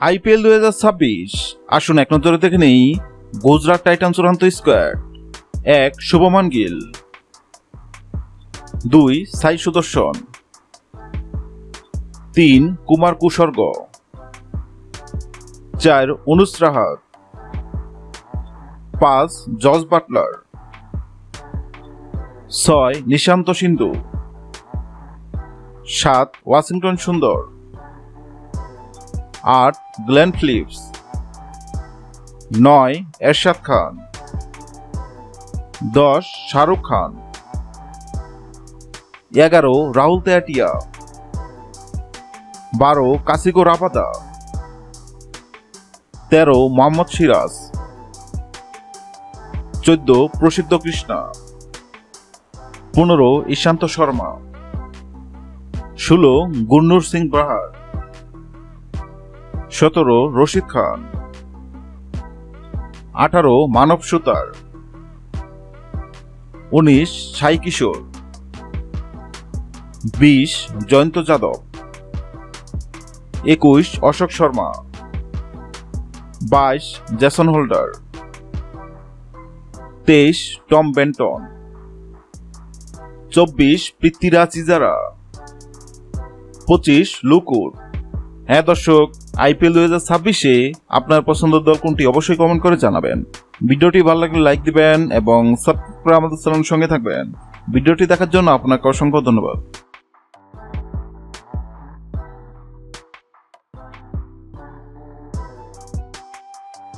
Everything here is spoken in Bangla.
আইপিএল 2026 আসুন এক নজরে দেখে নেই গুজরাট টাইটান্স চূড়ান্ত স্কোয়াড। 1 শুভমান গিল, 2 সাই সুদর্শন, 3 কুমার কুসর্গ, 4 অনুজ রাহাত, 5 জস বাটলার, 6 নিশান্ত সিন্ধু, 7 ওয়াশিংটন সুন্দর, 8 গ্লেন ফিলিপস, 9 এরশাদ খান, 10 শাহরুখ খান, 11 রাহুল তেয়াটিয়া, 12 কাসিগো রাবাদা, 13 মোহাম্মদ সিরাজ, 14 প্রসিদ্ধ কৃষ্ণা, 15 ঈশান্ত শর্মা, 16 গুরনুর সিং বাহার, 17 রশিদ খান, 18 মানব Suthar, 19 Sai Kishore, 20 Jayant Yadav, 21 Ashok Sharma, 22 Jason Holder, 23 Tom Banton, 24 Prithviraj Yarra, 25 লুকুর। হ্যাঁ দর্শক, আইপিএল 2026-এ আপনার পছন্দের দল কোনটি অবশ্যই কমেন্ট করে জানাবেন। ভিডিওটি ভালো লাগলে লাইক দিবেন এবং সাবস্ক্রাইব করে আমাদের চ্যানেলের সঙ্গে থাকবেন। ভিডিওটি দেখার জন্য আপনাকে অসংখ্য ধন্যবাদ।